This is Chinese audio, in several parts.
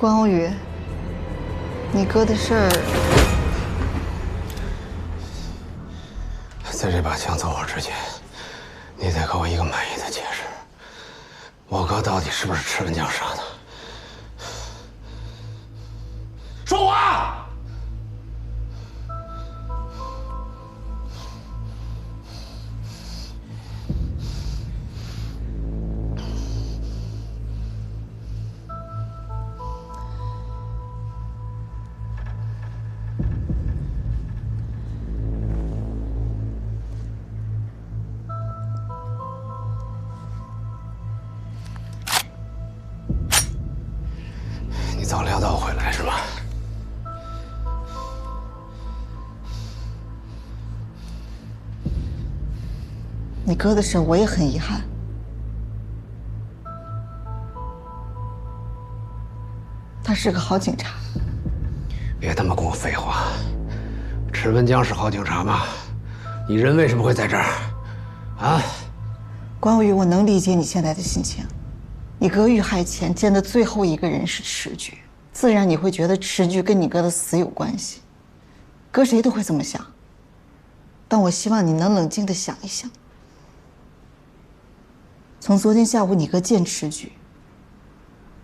关欧宇，你哥的事儿，在这把枪走火之前，你得给我一个满意的解释。我哥到底是不是池文江杀的？说话！你早料到我会来是吧？你哥的事我也很遗憾。他是个好警察。别他妈跟我废话！池文江是好警察吗？你人为什么会在这儿？啊？关欧宇，我能理解你现在的心情。你哥遇害前见的最后一个人是池菊，自然你会觉得池菊跟你哥的死有关系。搁谁都会这么想。但我希望你能冷静地想一想，从昨天下午你哥见池菊，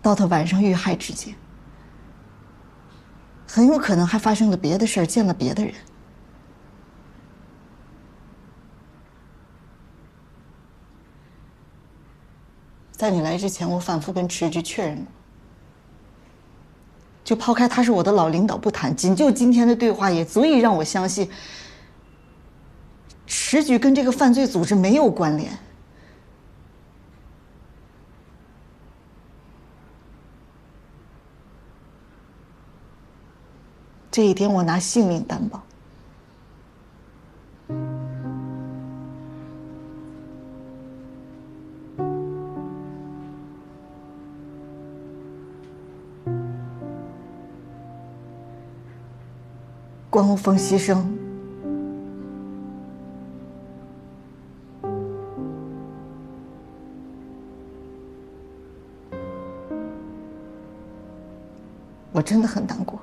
到他晚上遇害之间，很有可能还发生了别的事儿，见了别的人。在你来之前，我反复跟池菊确认过。就抛开他是我的老领导不谈，仅就今天的对话，也足以让我相信，池菊跟这个犯罪组织没有关联。这一点我拿性命担保。关欧峰牺牲，我真的很难过。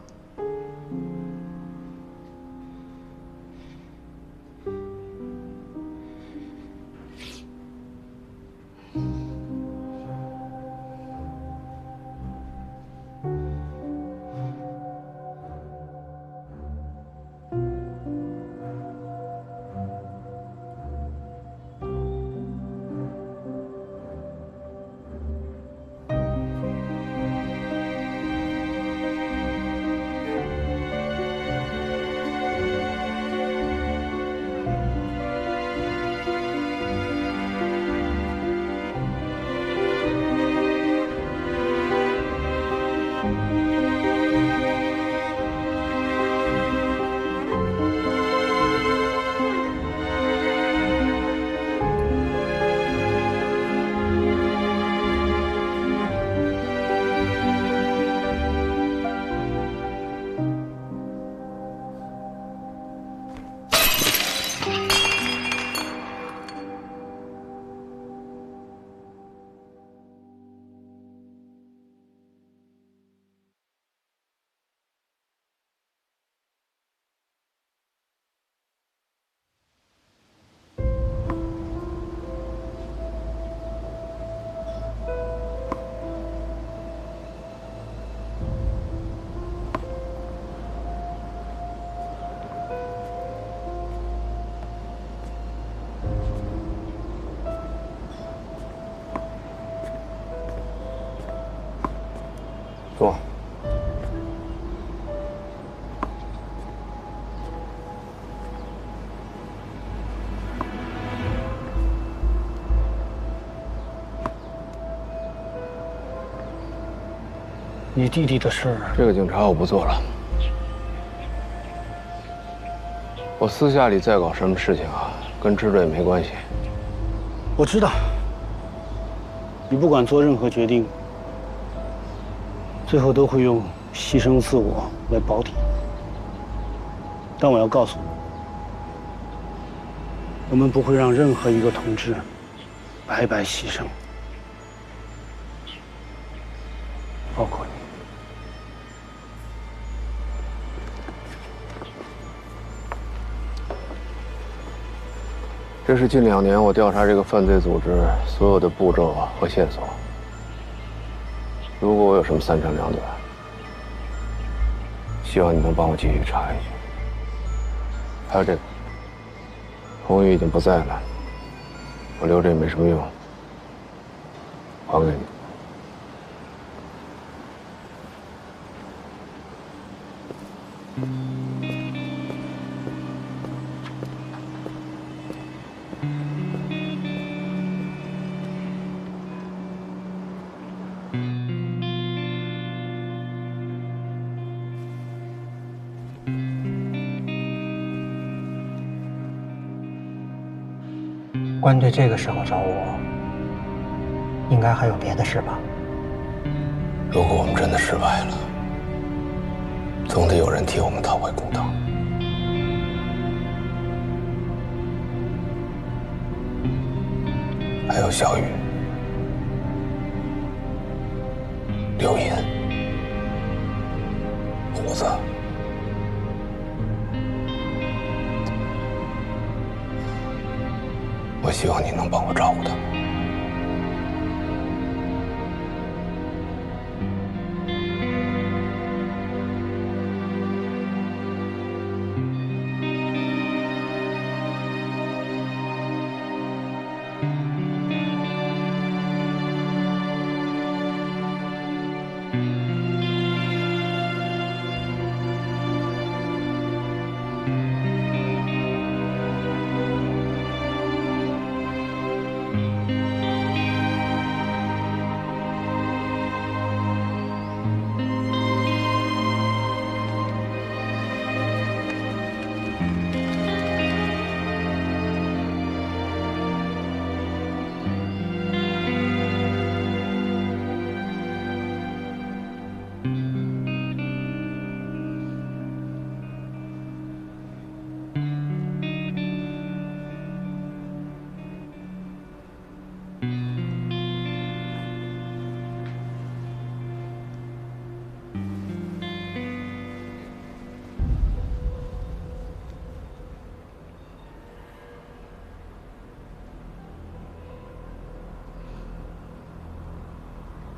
坐。你弟弟的事，这个警察我不做了。我私下里再搞什么事情啊，跟支队没关系。我知道。你不管做任何决定，最后都会用牺牲自我来保底。但我要告诉你，我们不会让任何一个同志白白牺牲，包括你。这是近2年我调查这个犯罪组织所有的步骤和线索。如果我有什么三长两短，希望你能帮我继续查下去。还有这个，红玉已经不在了，我留着也没什么用，还给你。关队这个时候找我，应该还有别的事吧？如果我们真的失败了，总得有人替我们讨回公道。还有小雨、刘银、虎子。我希望你能帮我照顾他们。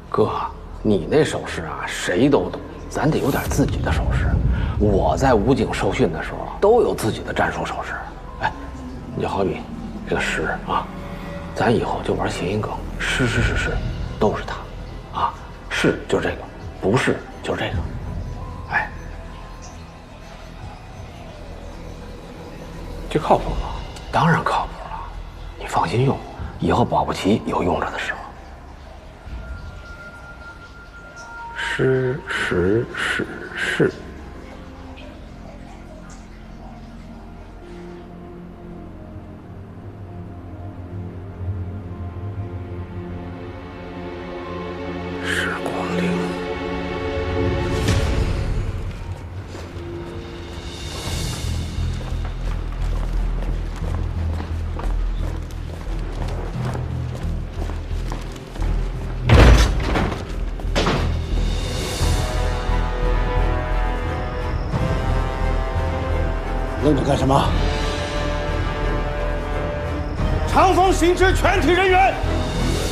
哥，你那手势啊，谁都懂，咱得有点自己的手势。我在武警受训的时候，都有自己的战术手势。哎，你就好比这个诗啊，咱以后就玩谐音梗，诗，都是它，啊，是就是这个，不是就是这个，哎，这靠谱吗？当然靠谱了，你放心用，以后保不齐有用着的时候。诗时始是。时光令。愣着干什么？长风行知全体人员，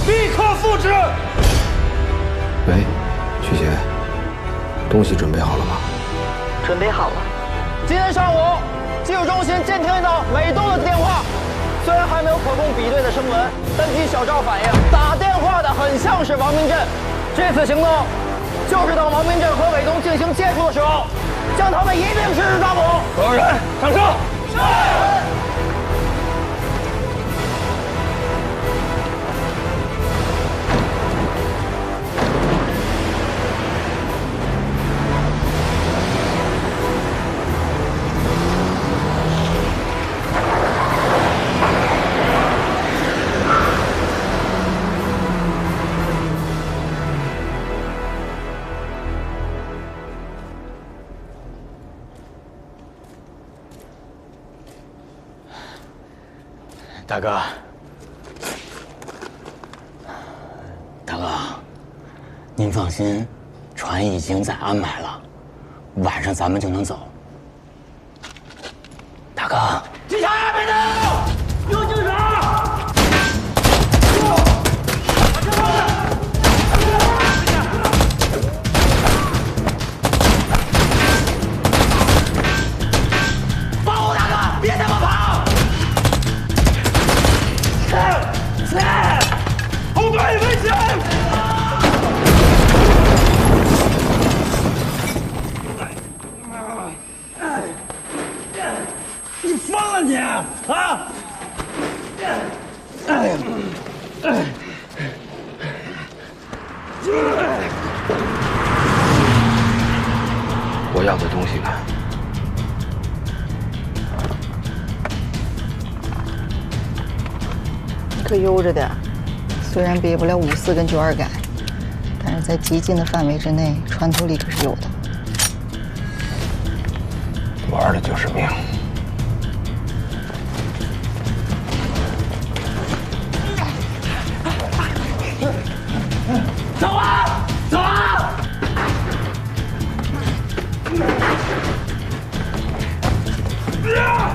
立刻复职。喂，曲贤，东西准备好了吗？准备好了。今天上午，技术中心监听到美东的电话，虽然还没有可供比对的声纹，但据小赵反映，打电话的很像是王明镇。这次行动就是当王明镇和伟东进行接触的时候，将他们一并实施抓捕。所有人上车。是。大哥，大哥，您放心，船已经在安排了，晚上咱们就能走。大哥，警察别动！有警察！可悠着点，虽然比不了54跟92改，但是在极近的范围之内，穿透力可是有的。玩的就是命。走啊，走啊！队长。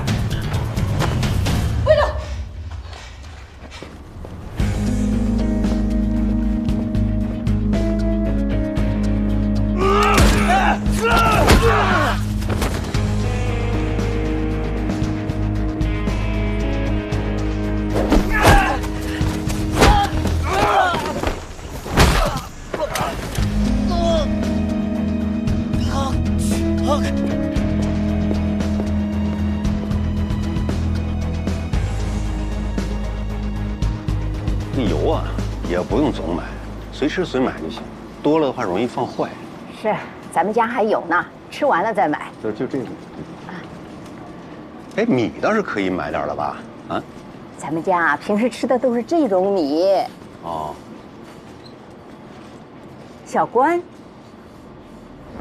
这油啊，也不用总买，随吃随买就行，多了的话容易放坏。是，咱们家还有呢，吃完了再买。就这个。哎，米倒是可以买点了吧？啊？咱们家平时吃的都是这种米。哦。小关。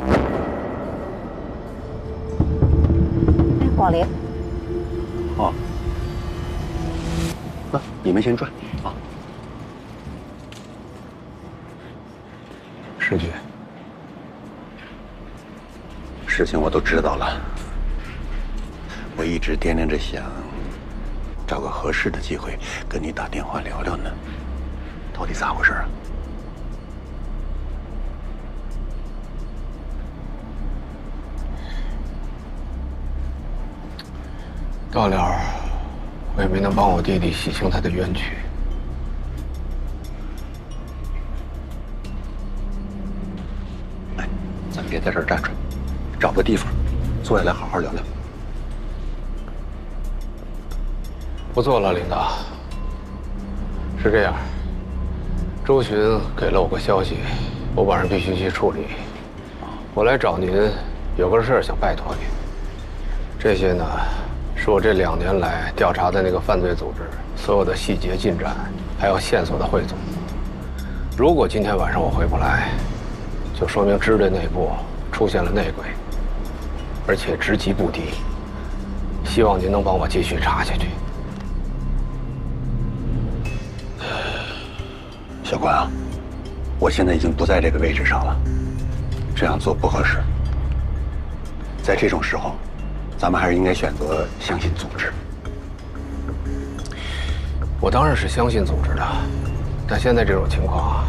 哎，广陵。哦。那你们先转啊。世局，事情我都知道了。我一直掂量着想，找个合适的机会跟你打电话聊聊呢。到底咋回事啊？到了，我也没能帮我弟弟洗清他的冤屈。哎，咱别在这儿站着，找个地方坐下来好好聊聊。不做了，领导。是这样，周巡给了我个消息，我晚上必须去处理。我来找您，有个事儿想拜托您。这些呢，是我这2年来调查的那个犯罪组织所有的细节进展，还有线索的汇总。如果今天晚上我回不来，就说明支队内部出现了内鬼，而且职级不低。希望您能帮我继续查下去。小关啊，我现在已经不在这个位置上了，这样做不合适。在这种时候，咱们还是应该选择相信组织。我当然是相信组织的，但现在这种情况，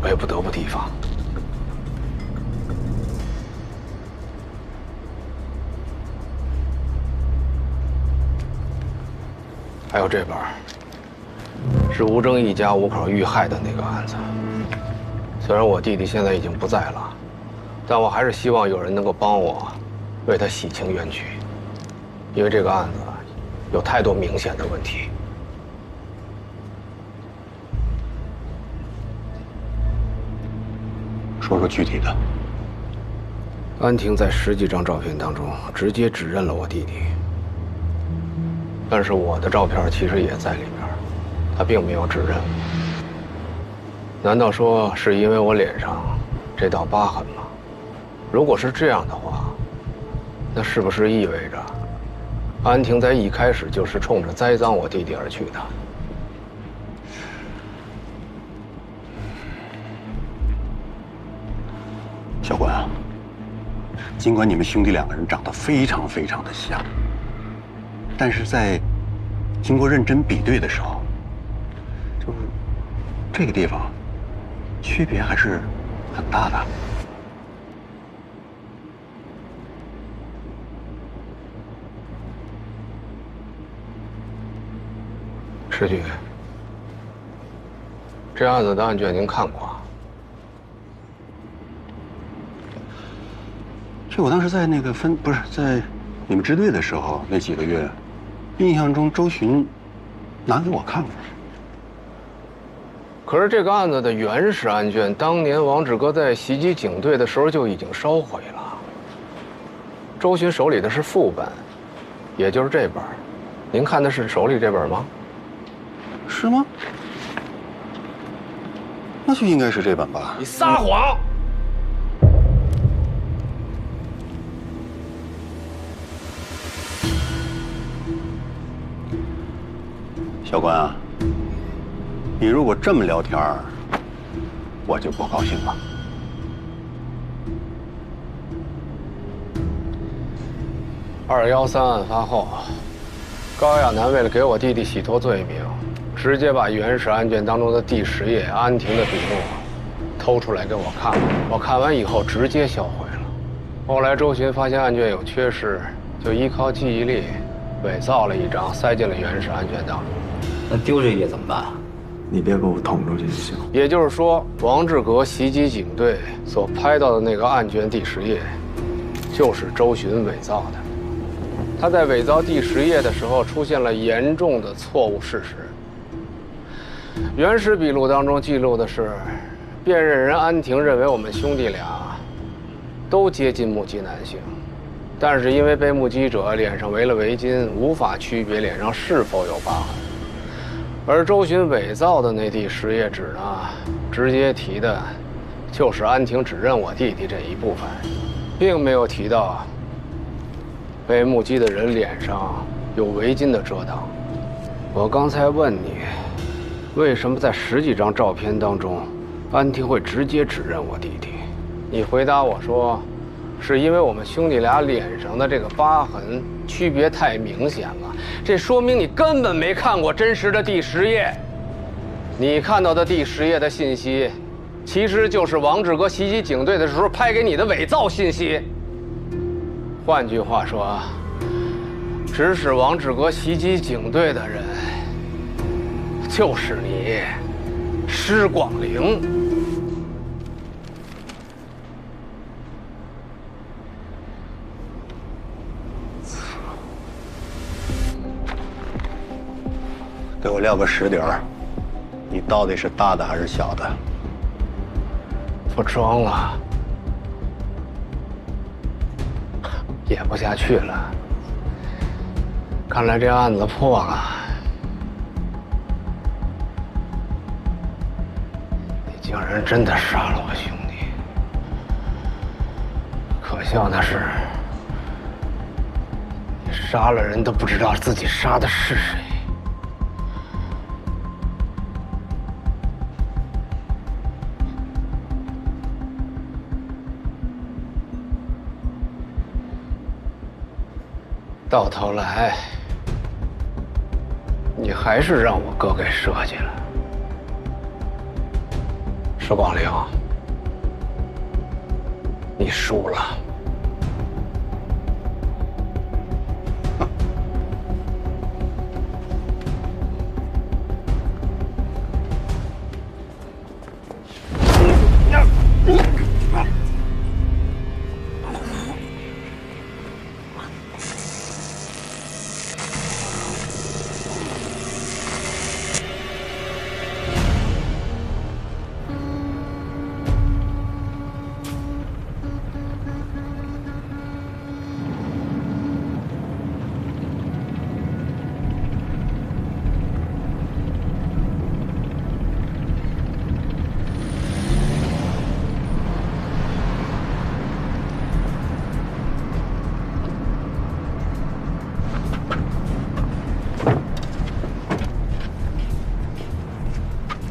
我也不得不提防。还有这边是吴征一家5口遇害的那个案子。虽然我弟弟现在已经不在了，但我还是希望有人能够帮我，为他洗清冤屈，因为这个案子有太多明显的问题。说说具体的。安婷在10几张照片当中直接指认了我弟弟，但是我的照片其实也在里面，她并没有指认。难道说是因为我脸上这道疤痕吗？如果是这样的话，那是不是意味着安婷在一开始就是冲着栽赃我弟弟而去的？小关啊，尽管你们兄弟2个人长得非常非常的像，但是在经过认真比对的时候，就是这个地方区别还是很大的。石局，这案子的案卷您看过啊？这我当时在那个不是在你们支队的时候那几个月，印象中周巡拿给我看过。可是这个案子的原始案卷，当年王志哥在袭击警队的时候就已经烧毁了。周巡手里的是副本，也就是这本。您看的是手里这本吗？是吗？那就应该是这本吧。你撒谎！小关啊，你如果这么聊天儿，我就不高兴了。213案发后，高亚楠为了给我弟弟洗脱罪名，直接把原始案卷当中的第10页安婷的笔录偷出来给我看了。我看完以后直接销毁了。后来周巡发现案卷有缺失，就依靠记忆力伪造了一张，塞进了原始案卷当中。那丢这页怎么办？你别给我捅出去就行。也就是说，王志革袭击警队所拍到的那个案卷第10页，就是周巡伪造的。他在伪造第10页的时候，出现了严重的错误事实。原始笔录当中记录的是，辨认人安婷认为我们兄弟俩都接近目击男性，但是因为被目击者脸上围了围巾，无法区别脸上是否有疤痕。而周巡伪造的那第10页纸呢，直接提的就是安婷指认我弟弟这一部分，并没有提到被目击的人脸上有围巾的遮挡。我刚才问你，为什么在10几张照片当中，安婷会直接指认我弟弟？你回答我说，是因为我们兄弟俩脸上的这个疤痕区别太明显了。这说明你根本没看过真实的第10页。你看到的第10页的信息，其实就是王志革袭击警队的时候拍给你的伪造信息。换句话说，指使王志革袭击警队的人，就是你，施广陵。给我撂个实底儿，你到底是大的还是小的？不装了，演不下去了。看来这案子破了，你竟然真的杀了我兄弟。可笑的是，你杀了人都不知道自己杀的是谁。到头来，你还是让我哥给设计了。施广陵，你输了。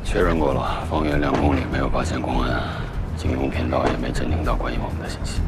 确认过了，方圆2公里没有发现公安，警用频道也没监听到关于我们的信息。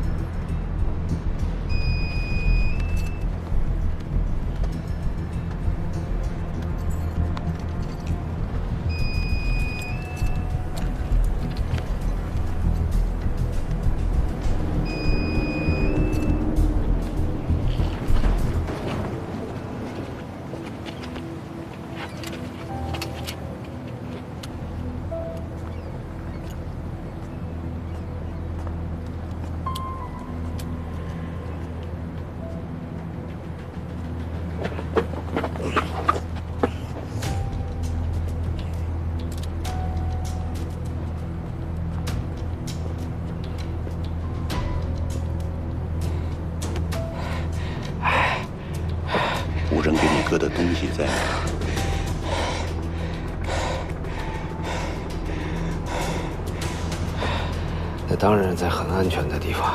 那当然在很安全的地方。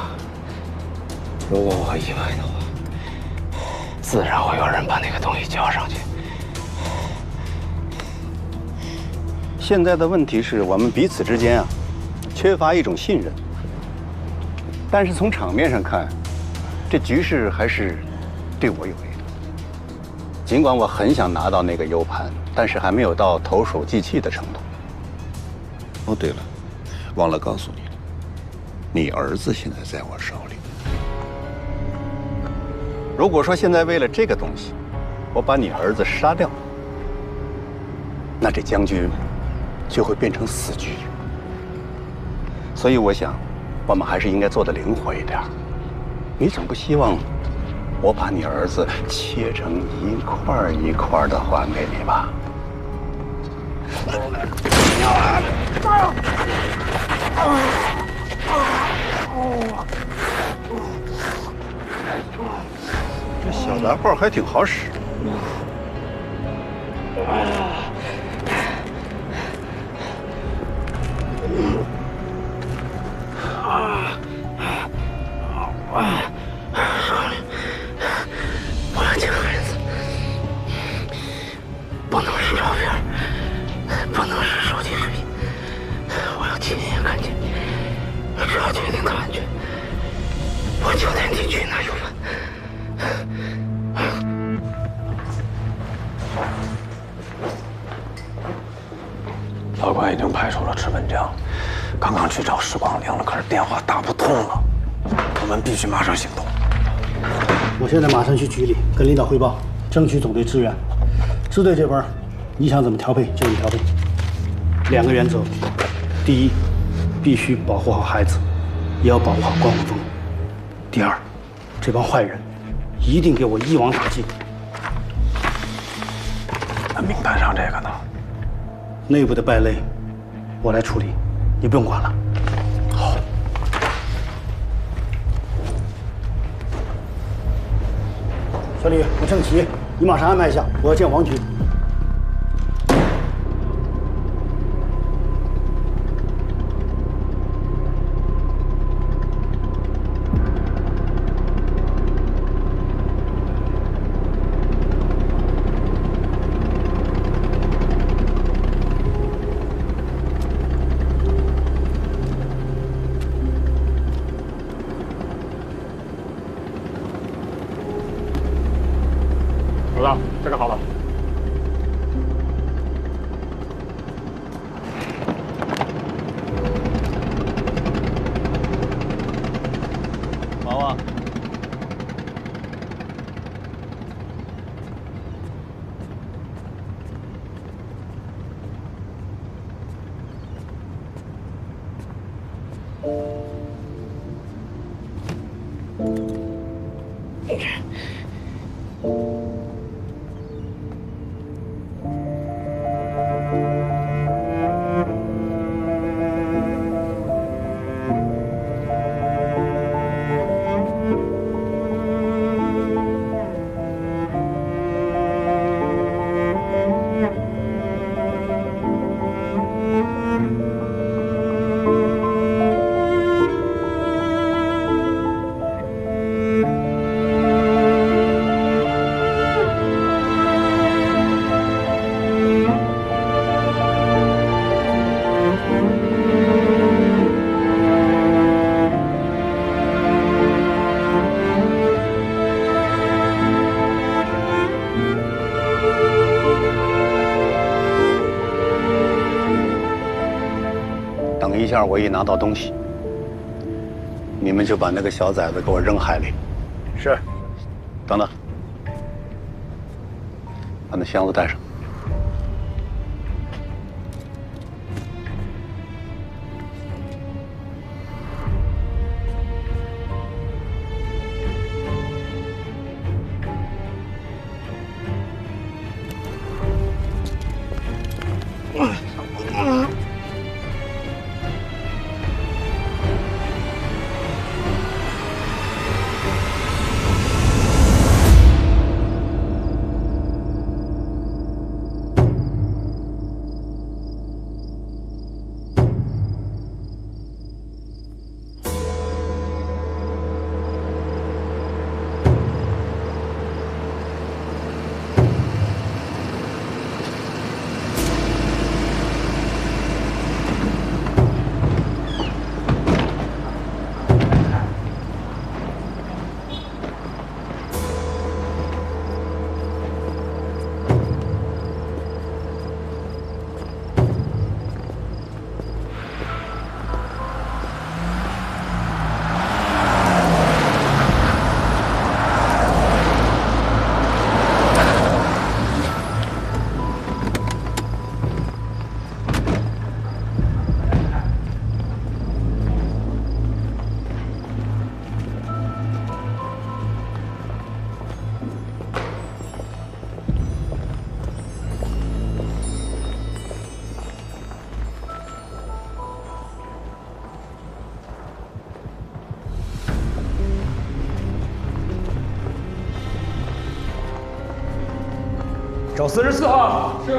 如果我意外的话，自然会有人把那个东西交上去。现在的问题是我们彼此之间啊，缺乏一种信任。但是从场面上看，这局势还是对我有利的。尽管我很想拿到那个 U 盘，但是还没有到投鼠忌器的程度。哦，对了，忘了告诉你了，你儿子现在在我手里。如果说现在为了这个东西，我把你儿子杀掉，那这僵局就会变成死局。所以我想，我们还是应该做得灵活一点。你总不希望我把你儿子切成一块一块的还给你吧？这小杂货还挺好使。我要见孩子，不能是照片，不能是手机视频，我要亲眼看见。只要确定他安全，我就带你去拿 U 盘。老关已经派出了赤本将，刚刚去找时光娘了，可是电话打不通了。我们必须马上行动。我现在马上去局里跟领导汇报，争取总队支援。支队这边，你想怎么调配就怎么调配。2个原则：第一，必须保护好孩子，也要保护好关虎峰；第二，这帮坏人一定给我一网打尽。那名单上这个呢？内部的败类，我来处理，你不用管了。好。小李，我郑奇，你马上安排一下，我要见王局。老大，这个好了。娃娃，等一下，我一拿到东西，你们就把那个小崽子给我扔海里。是。等等，把那箱子带上。找44号。是。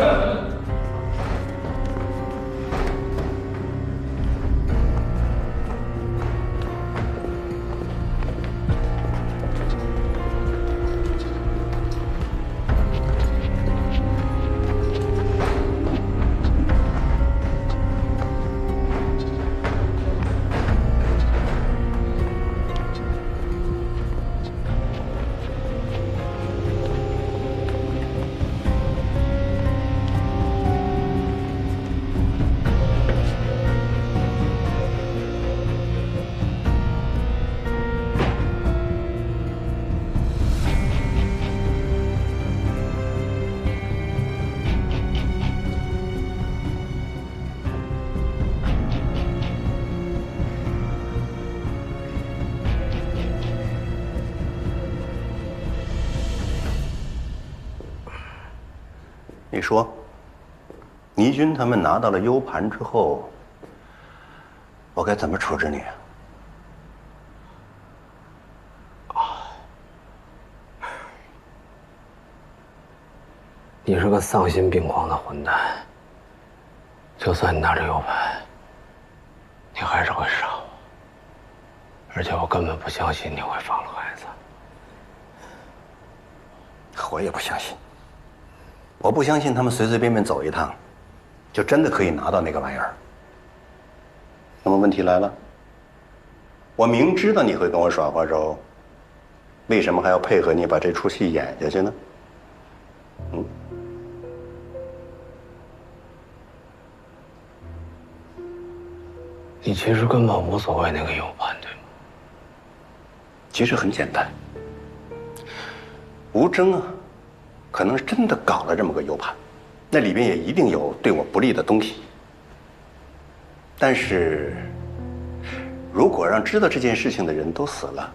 你说，倪军他们拿到了 U 盘之后，我该怎么处置你啊？你是个丧心病狂的混蛋。就算你拿着 U 盘，你还是会杀我。而且我根本不相信你会放了孩子。我也不相信。我不相信他们随随便便走一趟，就真的可以拿到那个玩意儿。那么问题来了，我明知道你会跟我耍花招，为什么还要配合你把这出戏演下去呢？嗯。你其实根本无所谓那个 U 盘，对吗？其实很简单，吴征啊，可能真的搞了这么个 U 盘，那里边也一定有对我不利的东西。但是，如果让知道这件事情的人都死了，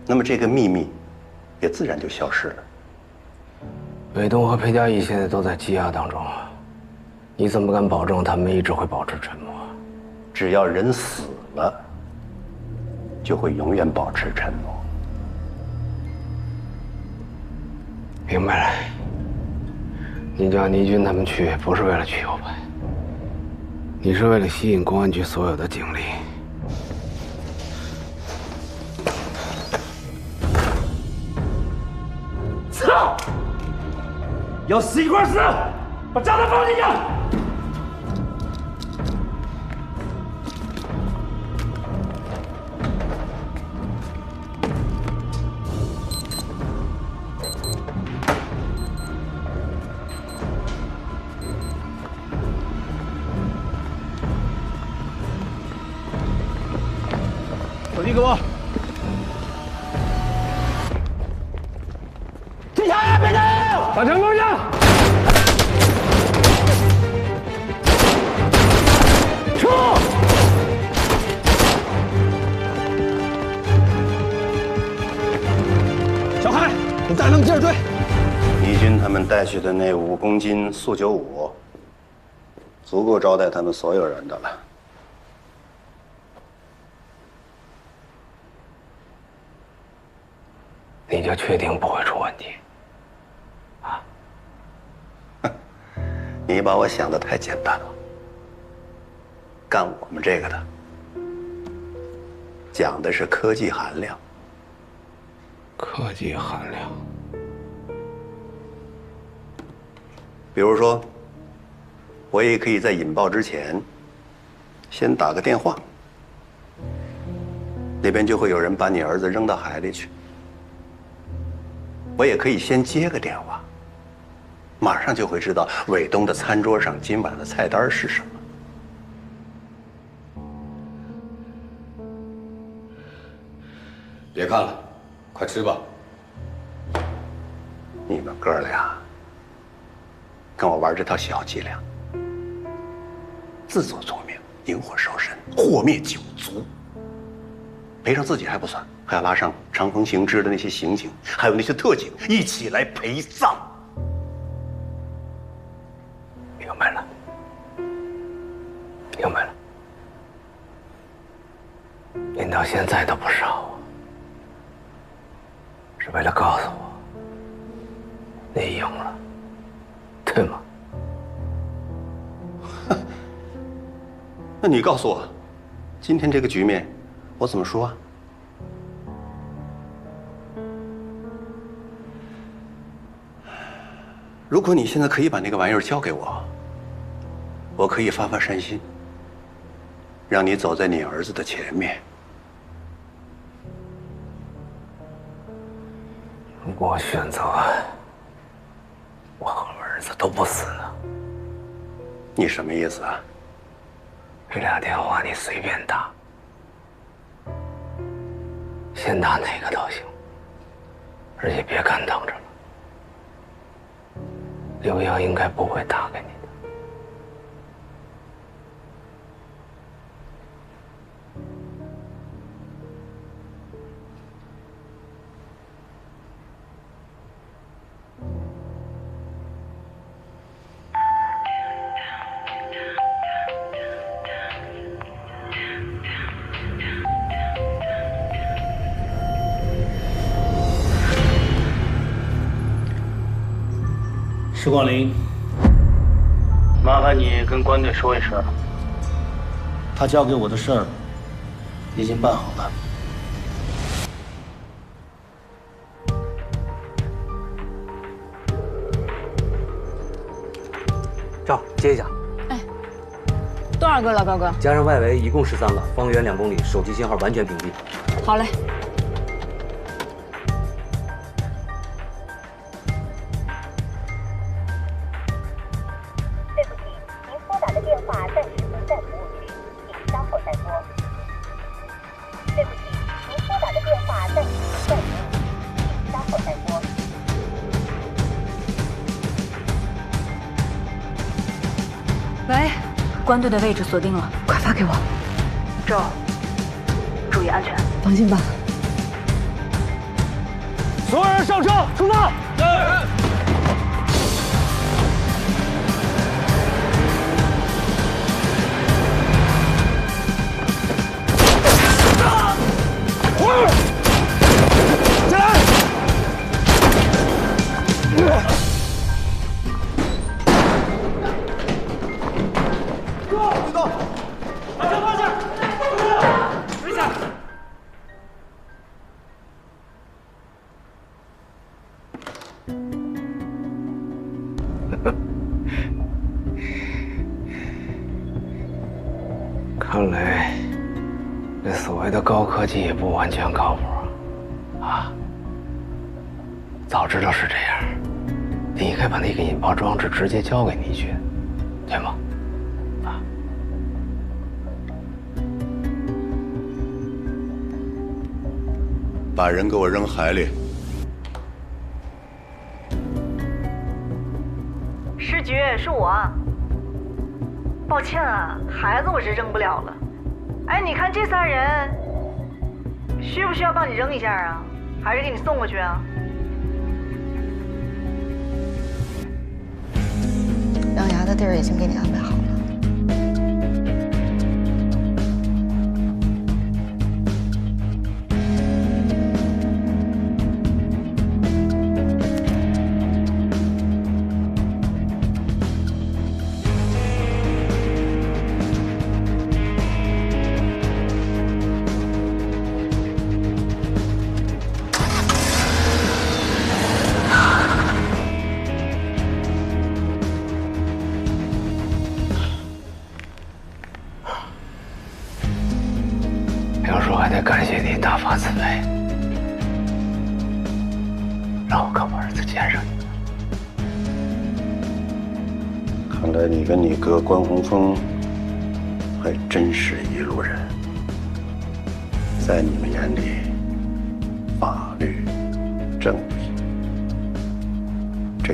那么这个秘密也自然就消失了。伟东和裴嘉义现在都在羁押当中，你怎么敢保证他们一直会保持沉默？只要人死了，就会永远保持沉默。明白了，你叫倪军他们去，不是为了取 U 盘，你是为了吸引公安局所有的警力。操！要死一块死，把炸弹放进去！手机给我。停下来，别动！把枪放下！撤！小海，你带他们接着追。倪军他们带去的那5公斤速95，足够招待他们所有人的了。你就确定不会出问题？啊？你把我想得太简单了。干我们这个的，讲的是科技含量。科技含量。比如说，我也可以在引爆之前，先打个电话，那边就会有人把你儿子扔到海里去。我也可以先接个电话，马上就会知道伟东的餐桌上今晚的菜单是什么。别看了，快吃吧。你们哥俩跟我玩这套小伎俩，自作聪明，引火烧身，祸灭九族。赔上自己还不算，还要拉上长风行知的那些刑警，还有那些特警一起来陪葬。明白了，明白了。您到现在都不杀我，是为了告诉我，你赢了，对吗？那你告诉我，今天这个局面，我怎么说啊？如果你现在可以把那个玩意儿交给我，我可以发发善心，让你走在你儿子的前面。我选择，我和儿子都不死呢。你什么意思啊？这俩电话你随便打，先打哪个都行，而且别干等着了。刘洋应该不会打给你的。石广林，麻烦你跟关队说一声，他交给我的事儿已经办好了。照接一下。多少个了，高哥？加上外围一共13个，方圆2公里，手机信号完全屏蔽。好嘞。对不起，您拨打的电话暂时不在服务区，请稍后再拨。对不起，您拨打的电话暂时不在服务区，请稍后再拨。喂。关队的位置锁定了，快发给我。周，注意安全。放心吧。所有人上车，出发！进来！看来，这所谓的高科技也不完全靠谱啊！早知道是这样，你应该把那个引爆装置直接交给你去，对吗？啊！把人给我扔海里！师局，是我。抱歉啊，孩子我是扔不了了。哎，你看这3人，需不需要帮你扔一下啊？还是给你送过去啊？养牙的地儿已经给你安排好了。感谢你大发慈悲，让我跟我儿子见上你。看来你跟你哥关洪峰还真是一路人。在你们眼里，法律、正义，这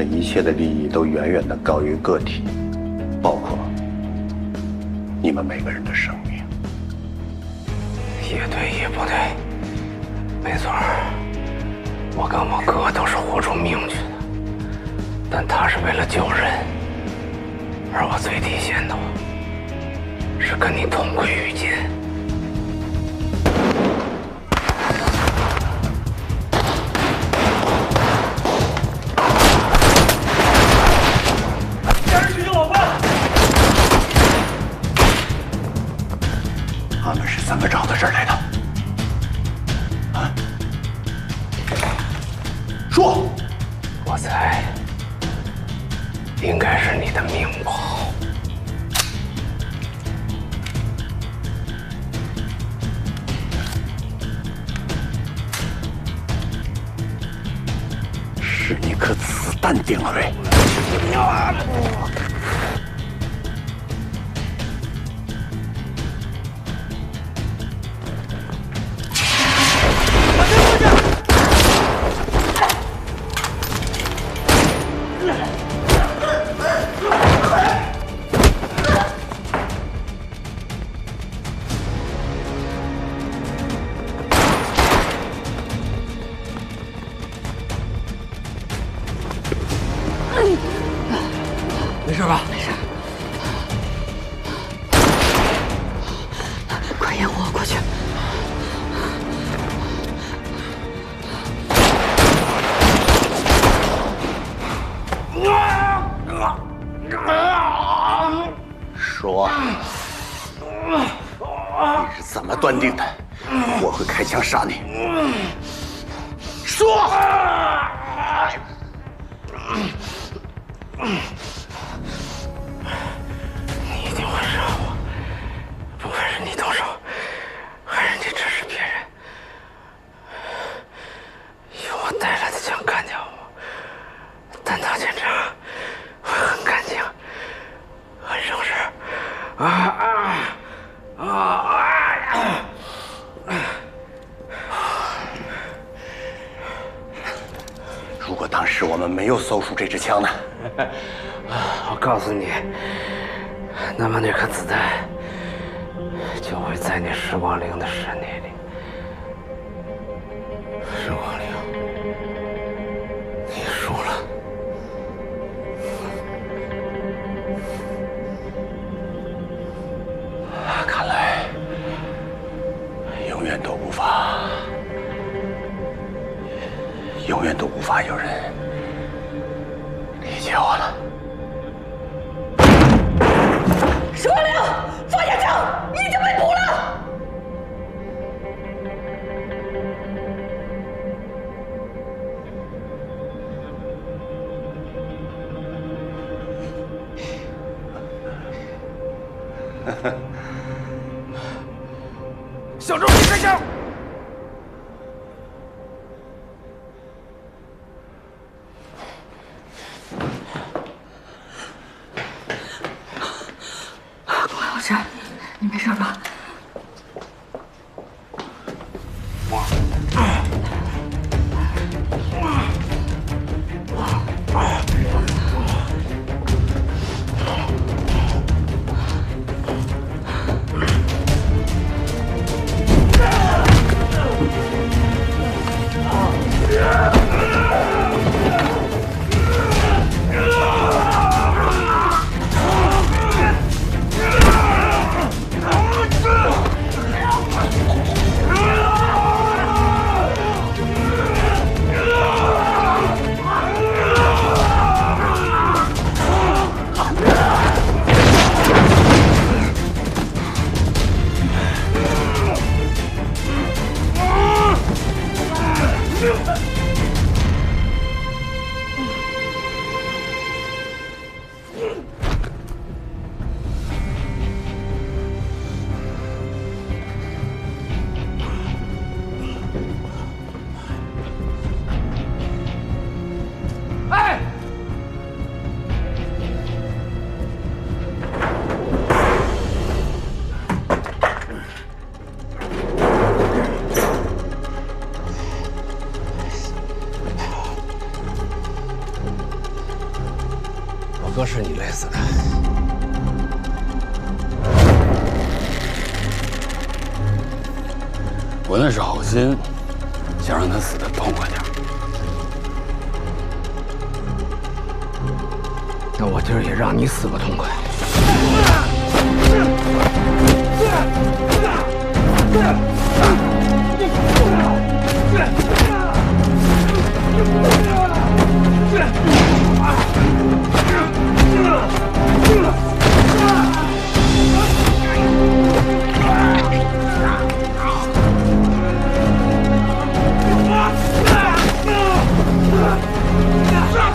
一切的利益都远远的高于个体，包括你们每个人的生命。也对，也不对，没错，我跟我哥都是豁出命去的，但他是为了救人，而我最底线的是跟你同归于尽。我猜，应该是你的命不好。是一颗子弹定了位。没事吧？没事。快掩护我过去。说，你是怎么断定的我会开枪杀你？说！你一定会杀我，不管是你动手，还是你指使别人，用我带来的枪干掉我。弹道检查会很干净，很省事。如果当时我们没有搜出这支枪呢？我告诉你，那么那颗子弹就会在你时光灵的身体里。时光灵，你输了。看来永远都无法有人理解我了。时光灵，放下枪，你已经被捕了。小周，你开枪！公安老师，你没事吧？我哥是你累死的。我那是好心，想让他死得痛快点。那我今儿也让你死个痛快。杀！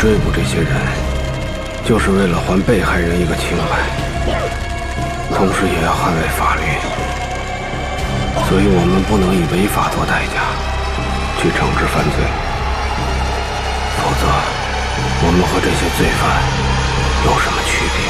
追捕这些人，就是为了还被害人一个清白，同时也要捍卫法律。所以我们不能以违法做代价去惩治犯罪，否则我们和这些罪犯有什么区别？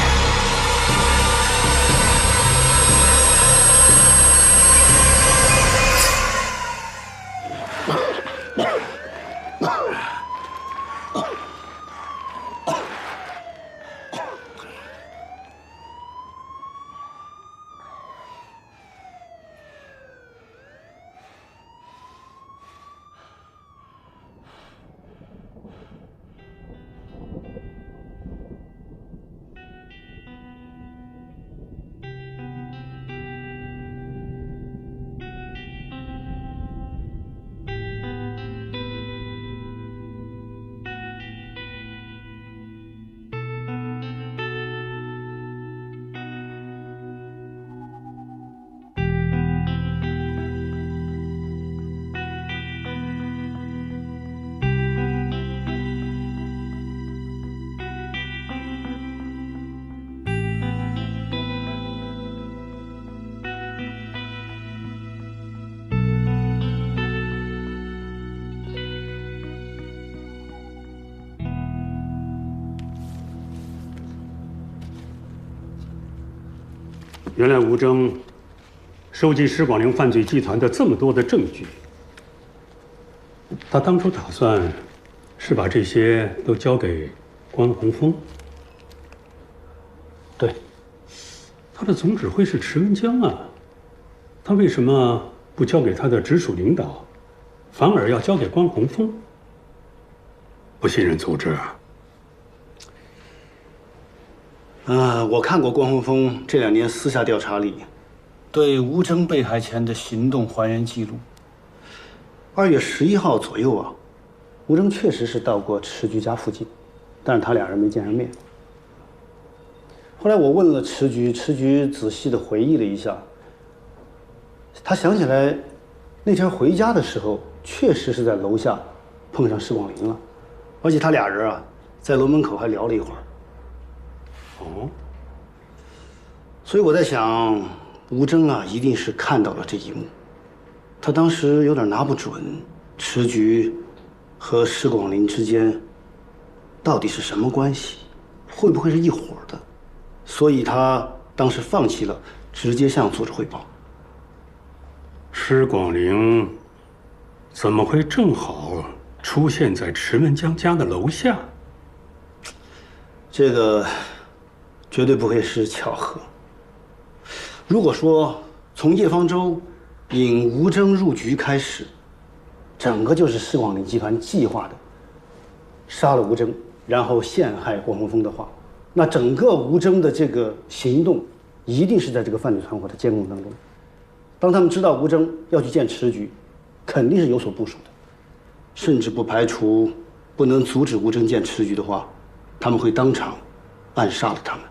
原来吴征收集施广陵犯罪集团的这么多的证据，他当初打算是把这些都交给关宏峰。对，他的总指挥是迟文江啊，他为什么不交给他的直属领导，反而要交给关宏峰？不信任组织啊？我看过关宏峰这2年私下调查里对吴征被害前的行动还原记录。2月11号左右啊，吴征确实是到过迟局家附近，但是他俩人没见上面。后来我问了迟局仔细的回忆了一下，他想起来那天回家的时候，确实是在楼下碰上施广陵了，而且他俩人啊在楼门口还聊了一会儿。哦，所以我在想，吴征啊一定是看到了这一幕，他当时有点拿不准迟局和施广陵之间到底是什么关系，会不会是一伙的，所以他当时放弃了直接向组织汇报。施广陵怎么会正好出现在迟文江家的楼下？这个绝对不会是巧合。如果说从叶方舟引吴征入局开始，整个就是施广陵集团计划的杀了吴征，然后陷害关宏峰的话，那整个吴征的这个行动一定是在这个犯罪团伙的监控当中。当他们知道吴征要去见迟局，肯定是有所部署的，甚至不排除不能阻止吴征见迟局的话，他们会当场暗杀了他们。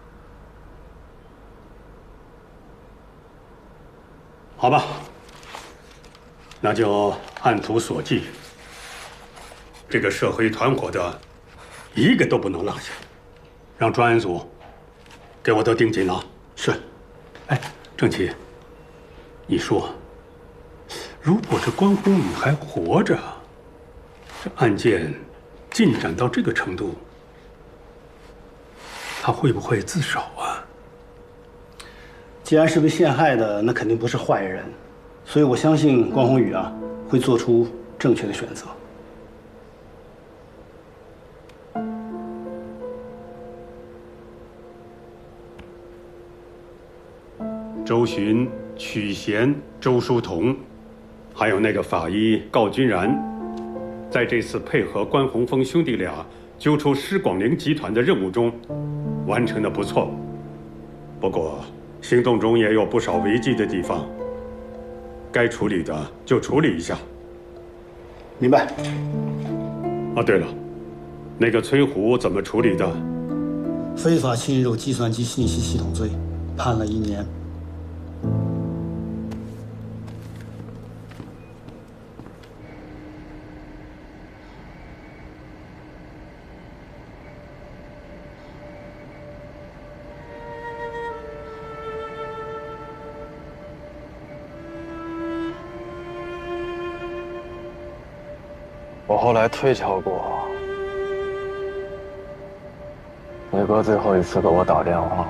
好吧，那就按图索骥，这个涉黑团伙的一个都不能落下，让专案组给我都盯紧了。是。哎，郑奇，你说，如果这关宏宇还活着，这案件进展到这个程度，他会不会自首啊？既然是被陷害的，那肯定不是坏人，所以我相信关宏宇啊会做出正确的选择。周巡、曲贤、周书同，还有那个法医高君然，在这次配合关宏峰兄弟俩揪出施广陵集团的任务中，完成的不错。不过，行动中也有不少违纪的地方，该处理的就处理一下。明白。哦，对了，那个崔胡怎么处理的？非法侵入计算机信息系统罪，判了1年。后来推敲过，伟哥最后一次给我打电话，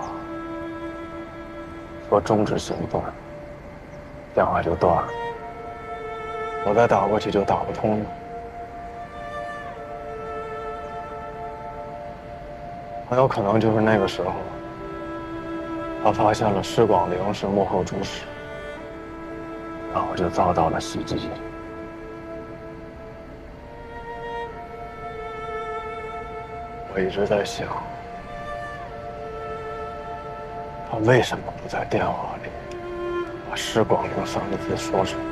说终止行动，电话就断了。我再打过去就打不通了。很有可能就是那个时候，他发现了施广陵是幕后主使，然后就遭到了袭击。我一直在想，他为什么不在电话里把施广陵3个字说出来？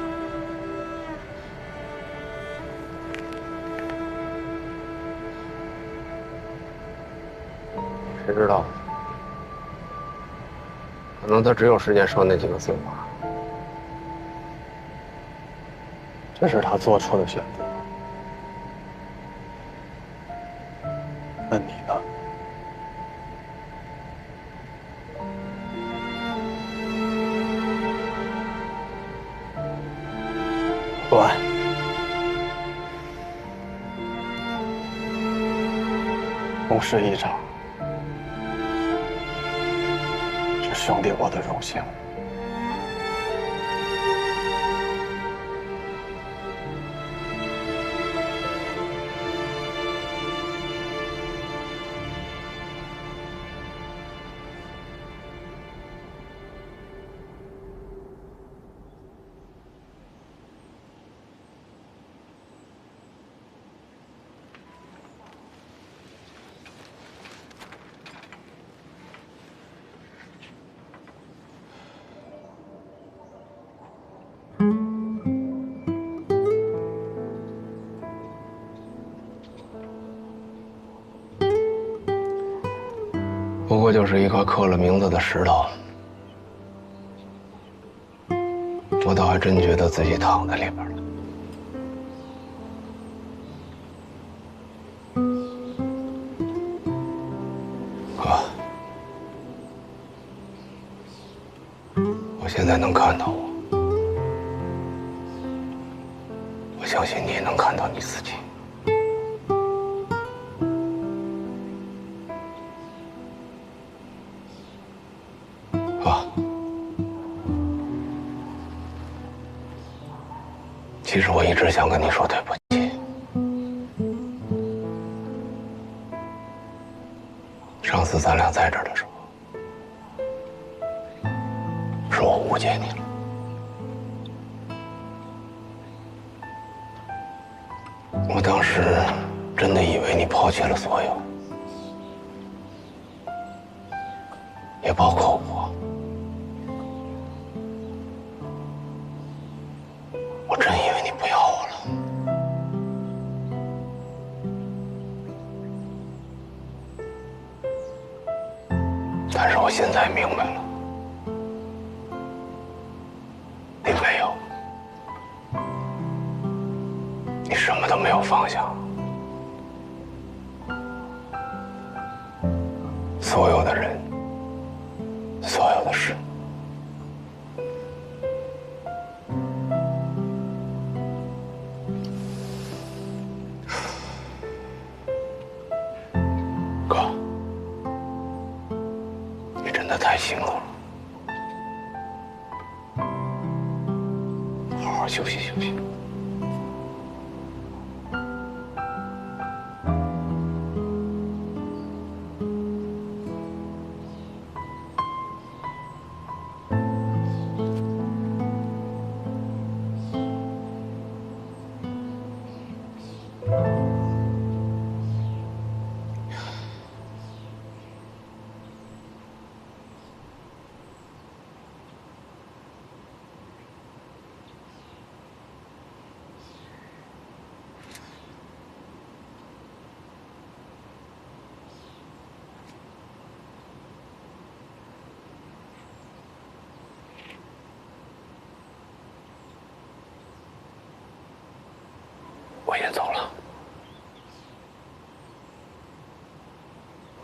谁知道？可能他只有时间说那几个字吧。这是他做出的选择。那你呢？管。共事一场。兄弟，我的荣幸。不过就是一块刻了名字的石头，我倒还真觉得自己躺在里边了。哥，我现在能看到我相信你也能看到你自己。其实我一直想跟你说对不起。上次咱俩在这儿的时候，是我误解你了。我当时真的以为你抛弃了所有，也包括我。我真以为你不要我了。但是我现在明白了，你没有，你什么都没有放下，所有的人，所有的事。哥，你真的太辛苦了，好好休息休息。我先走了，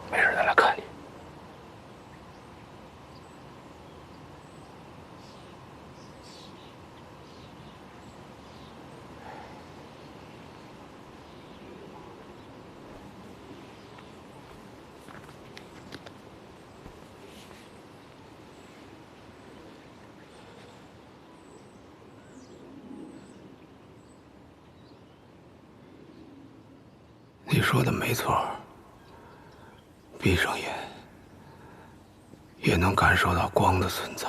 没事再来看你。你说的没错，闭上眼也能感受到光的存在。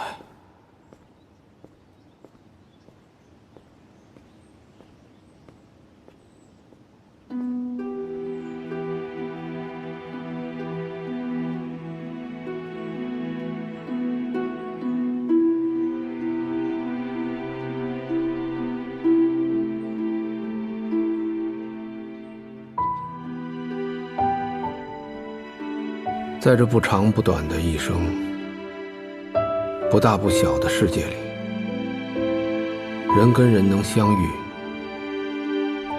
在这不长不短的一生，不大不小的世界里，人跟人能相遇，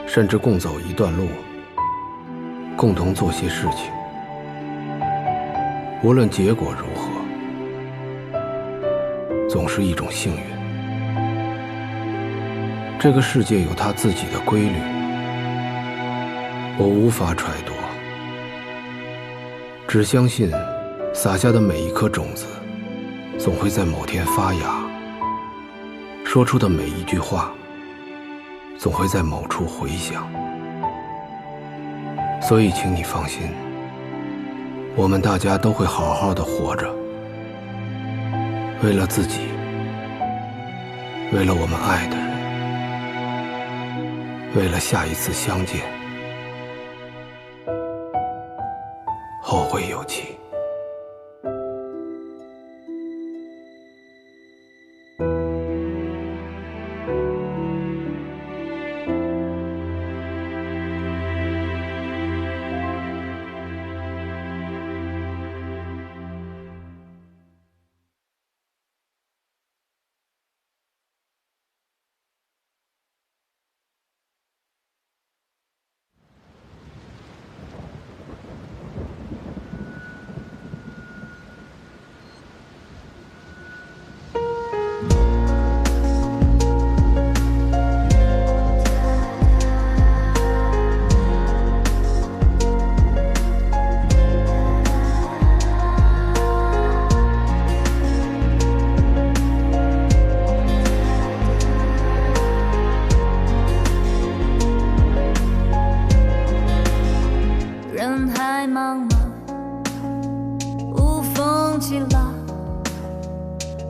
甚至共走一段路，共同做些事情，无论结果如何，总是一种幸运。这个世界有它自己的规律，我无法揣度。只相信，撒下的每一颗种子，总会在某天发芽；说出的每一句话，总会在某处回响。所以，请你放心，我们大家都会好好的活着，为了自己，为了我们爱的人，为了下一次相见。后会有期。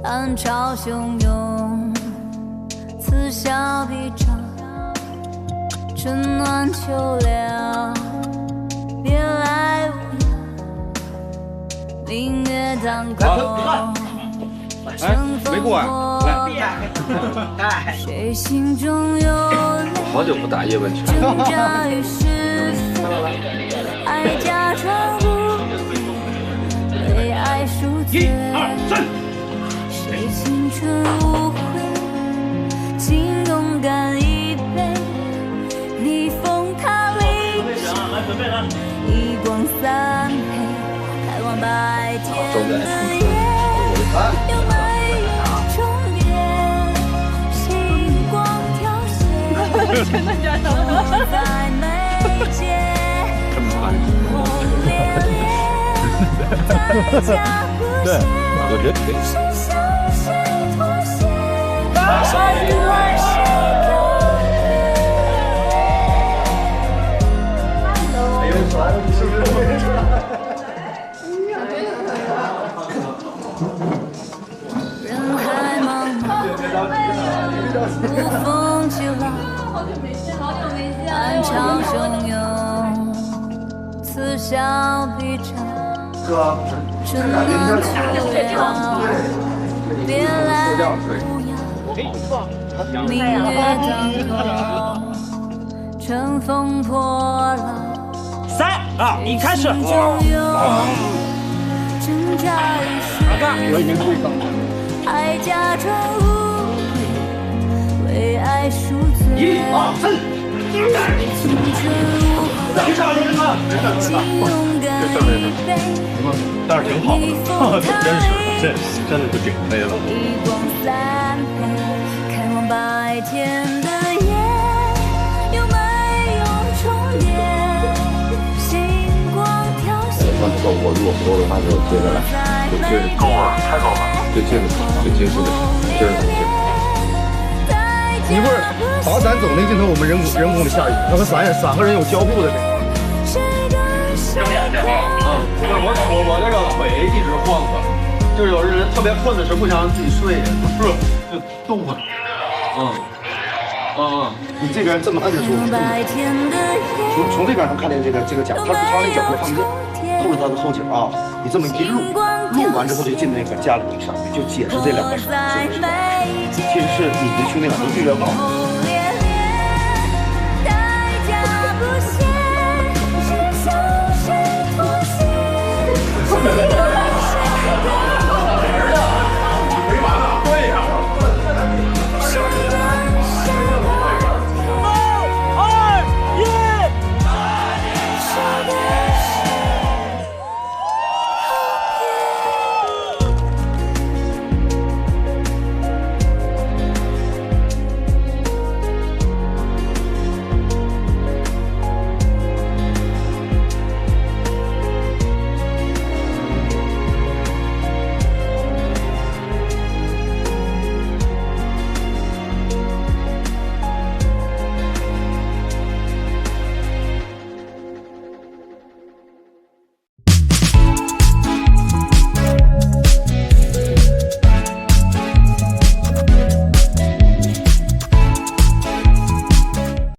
暗潮汹涌，此消彼长，春暖秋凉，别来无恙，明月当空，乘风破浪，谁心中有泪？好久不打叶问拳了。挣扎于是非，爱假装无悔，为爱赎罪。谁青春无悔，请勇敢一杯，逆风踏历程，一光三黑，开往白天的夜，有没有终点？星光凋谢，真的假的？在眉间，轰轰烈烈，代价不限。谁向谁妥协？谁对谁告别？人海茫茫，无风起浪，暗潮汹涌，此消彼长。春暖秋凉，别来无恙，明月当空，乘风破浪。3、2、1，开始。挣扎于是爱假装无悔，为爱赎罪。1、2、3。青春无悔，请勇敢一杯。但是挺好的，真是真的就顶飞了。一光三黑，开往白天的夜，有没有终点？星光凋谢。我如果活的话，就接着来，就接着高了，太高了，就接着接着。你不是把伞走那镜头，我们人工的下雨，那和伞个人有交互的这个。就是我这个腿一直晃着，就是有人特别困的时候不想让自己睡，是就动了。你这边这么摁着住，从这边能看见这个脚，他那脚会放这，后着他的后脚啊，你这么一撸完之后就进那个加里上面，就解释这两个手是不是？其实是你的兄弟俩都预料到。代价不限，是就是妥协。